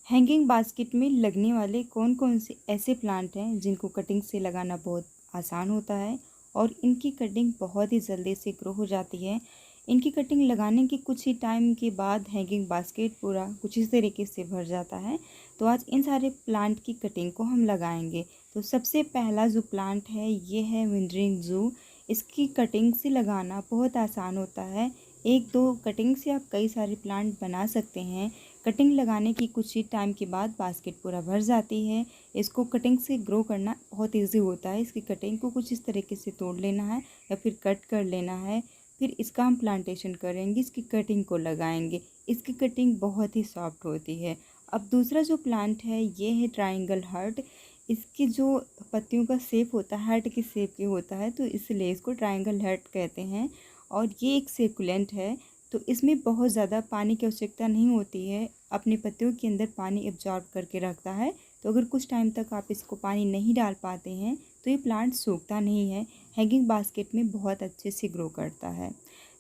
Hanging basket में लगने वाले कौन कौन से ऐसे प्लांट हैं जिनको कटिंग से लगाना बहुत आसान होता है और इनकी कटिंग बहुत ही जल्दी से ग्रो हो जाती है। इनकी कटिंग लगाने के कुछ ही टाइम के बाद हैंगिंग बास्केट पूरा कुछ इस तरीके से भर जाता है। तो आज इन सारे प्लांट की कटिंग को हम लगाएंगे। तो सबसे पहला जो प्लांट है ये है विंटरिंग जू। इसकी कटिंग से लगाना बहुत आसान होता है। एक दो कटिंग से आप कई सारे प्लांट बना सकते हैं। कटिंग लगाने की कुछ ही टाइम के बाद बास्केट पूरा भर जाती है। इसको कटिंग से ग्रो करना बहुत इजी होता है। इसकी कटिंग को कुछ इस तरीके से तोड़ लेना है या फिर कट कर लेना है। फिर इसका हम प्लांटेशन करेंगे, इसकी कटिंग को लगाएंगे। इसकी कटिंग बहुत ही सॉफ्ट होती है। अब दूसरा जो प्लांट है ये है ट्रायंगल हार्ट। इसकी जो पत्तियों का शेप होता है हार्ट की शेप की होता है, तो इसलिए इसको ट्रायंगल हार्ट कहते हैं। और ये एक सेकुलेंट है, तो इसमें बहुत ज़्यादा पानी की आवश्यकता नहीं होती है। अपनी पत्तियों के अंदर पानी एब्जॉर्ब करके रखता है। तो अगर कुछ टाइम तक आप इसको पानी नहीं डाल पाते हैं तो ये प्लांट सूखता नहीं है, हैंगिंग बास्केट में बहुत अच्छे से ग्रो करता है।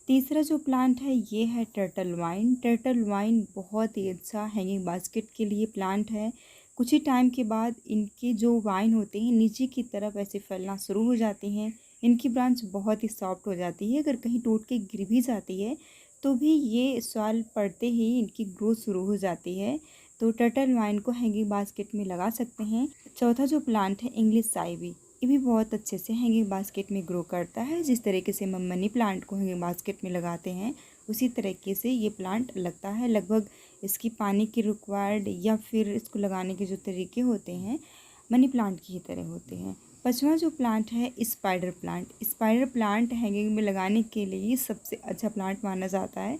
तीसरा जो प्लांट है ये है टर्टल वाइन। टर्टल वाइन बहुत ही अच्छा हैंगिंग बास्केट के लिए प्लांट है। कुछ ही टाइम के बाद इनके जो वाइन होते हैं नीचे की तरफ ऐसे फैलना शुरू हो जाती हैं। इनकी ब्रांच बहुत ही सॉफ्ट हो जाती है। अगर कहीं टूट के गिर भी जाती है तो भी ये सॉइल पड़ते ही इनकी ग्रोथ शुरू हो जाती है। तो टर्टल वाइन को हैंगिंग बास्केट में लगा सकते हैं। चौथा जो प्लांट है इंग्लिश आइवी, ये भी बहुत अच्छे से हैंगिंग बास्केट में ग्रो करता है। जिस तरीके से हम मनी प्लांट को हैंगिंग बास्केट में लगाते हैं उसी तरीके से ये प्लांट लगता है। लगभग इसकी पानी की रिक्वायर्ड या फिर इसको लगाने के जो तरीके होते हैं मनी प्लांट की ही तरह होते हैं। पांचवा जो प्लांट है spider plant. Spider plant hanging में लगाने के लिए सबसे अच्छा प्लांट माना जाता है,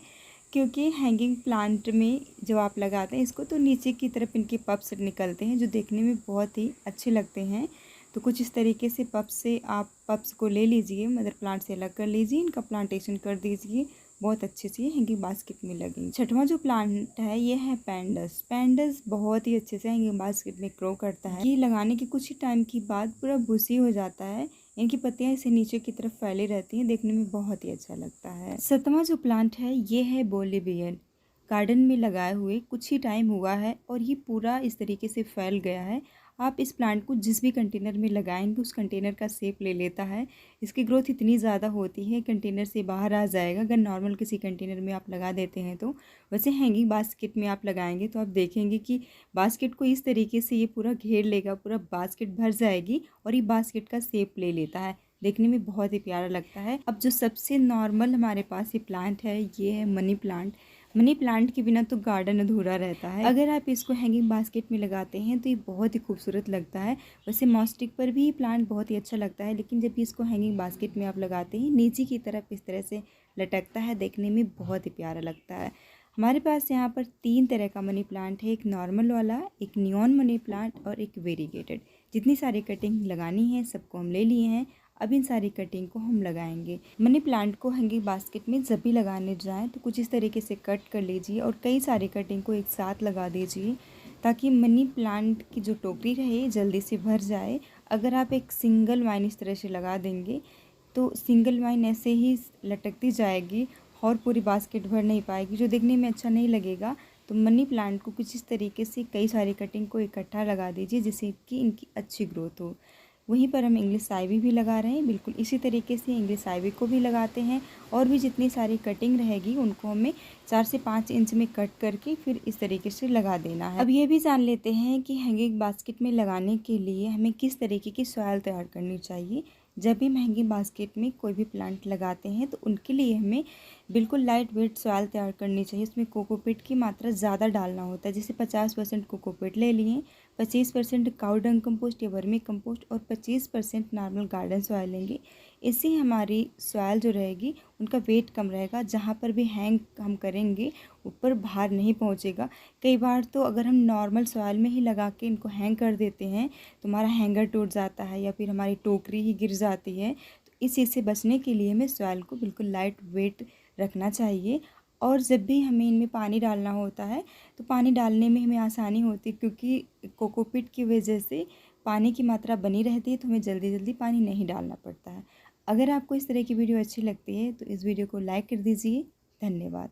क्योंकि हैंगिंग प्लांट में जब आप लगाते हैं इसको तो नीचे की तरफ इनके पप्स निकलते हैं जो देखने में बहुत ही अच्छे लगते हैं। तो कुछ इस तरीके से पप्स से आप पप्स को ले लीजिए, मदर प्लांट से अलग कर लीजिए, इनका प्लांटेशन कर दीजिए, बहुत अच्छे से हैंगिंग बास्केट में लगेंगे। छठवां जो प्लांट है ये है पैंडस। पैंडस बहुत ही अच्छे से हैंगिंग बास्केट में ग्रो करता है। ये लगाने के कुछ ही टाइम के बाद पूरा बुशी हो जाता है। इनकी पत्तियां इसे नीचे की तरफ फैली रहती हैं, देखने में बहुत ही अच्छा लगता है। सातवां जो प्लांट है ये है बोलीवियन। गार्डन में लगाए हुए कुछ ही टाइम हुआ है और ये पूरा इस तरीके से फैल गया है। आप इस प्लांट को जिस भी कंटेनर में लगाएंगे उस कंटेनर का शेप ले लेता है। इसकी ग्रोथ इतनी ज़्यादा होती है कंटेनर से बाहर आ जाएगा अगर नॉर्मल किसी कंटेनर में आप लगा देते हैं तो। वैसे हैंगिंग बास्केट में आप लगाएंगे तो आप देखेंगे कि बास्केट को इस तरीके से ये पूरा घेर लेगा, पूरा बास्केट भर जाएगी और ये बास्केट का शेप ले लेता है, देखने में बहुत ही प्यारा लगता है। अब जो सबसे नॉर्मल हमारे पास ये प्लांट है ये है मनी प्लांट। मनी प्लांट के बिना तो गार्डन अधूरा रहता है। अगर आप इसको हैंगिंग बास्केट में लगाते हैं तो ये बहुत ही खूबसूरत लगता है। वैसे मॉस्टिक पर भी प्लांट बहुत ही अच्छा लगता है, लेकिन जब इसको हैंगिंग बास्केट में आप लगाते हैं नीचे की तरफ इस तरह से लटकता है, देखने में बहुत ही प्यारा लगता है। हमारे पास यहाँ पर 3 तरह का मनी प्लांट है, एक नॉर्मल वाला, एक नियॉन मनी प्लांट और एक वेरीगेटेड। जितनी सारी कटिंग लगानी है सबको हम ले लिए हैं। अब इन सारी कटिंग को हम लगाएंगे। मनी प्लांट को हैंगिंग बास्केट में जब भी लगाने जाएं तो कुछ इस तरीके से कट कर लीजिए और कई सारी कटिंग को एक साथ लगा दीजिए ताकि मनी प्लांट की जो टोकरी रहे जल्दी से भर जाए। अगर आप एक सिंगल वाइन इस तरह से लगा देंगे तो सिंगल वाइन ऐसे ही लटकती जाएगी और पूरी बास्केट भर नहीं पाएगी, जो देखने में अच्छा नहीं लगेगा। तो मनी प्लांट को कुछ इस तरीके से कई सारी कटिंग को इकट्ठा लगा दीजिए जिससे कि इनकी अच्छी ग्रोथ हो। वहीं पर हम इंग्लिश आइवी भी लगा रहे हैं, बिल्कुल इसी तरीके से इंग्लिश आइवी को भी लगाते हैं। और भी जितनी सारी कटिंग रहेगी उनको हमें 4 से 5 इंच में कट करके फिर इस तरीके से लगा देना है। अब ये भी जान लेते हैं कि हैंगिंग बास्केट में लगाने के लिए हमें किस तरीके की सॉइल तैयार करनी चाहिए। जब भी हम हैंगिंग बास्केट में कोई भी प्लांट लगाते हैं तो उनके लिए हमें बिल्कुल लाइट वेट सॉइल तैयार करनी चाहिए। इसमें कोकोपीट की मात्रा ज़्यादा डालना होता है, जैसे 50% कोकोपीट ले लिए, 25% काऊ डंग कंपोस्ट या वर्मी कंपोस्ट और 25% नॉर्मल गार्डन सॉइल लेंगे। इससे हमारी सॉइल जो रहेगी उनका वेट कम रहेगा, जहाँ पर भी हैंग हम करेंगे ऊपर भार नहीं पहुँचेगा। कई बार तो अगर हम नॉर्मल सॉइल में ही लगा के इनको हैंग कर देते हैं तो हमारा हैंगर टूट जाता है या फिर हमारी टोकरी ही गिर जाती है। तो इस चीज़ से बचने के लिए हमें सॉइल को बिल्कुल लाइट वेट रखना चाहिए। और जब भी हमें इनमें पानी डालना होता है तो पानी डालने में हमें आसानी होती है, क्योंकि कोकोपीट की वजह से पानी की मात्रा बनी रहती है तो हमें जल्दी जल्दी पानी नहीं डालना पड़ता है। अगर आपको इस तरह की वीडियो अच्छी लगती है तो इस वीडियो को लाइक कर दीजिए। धन्यवाद।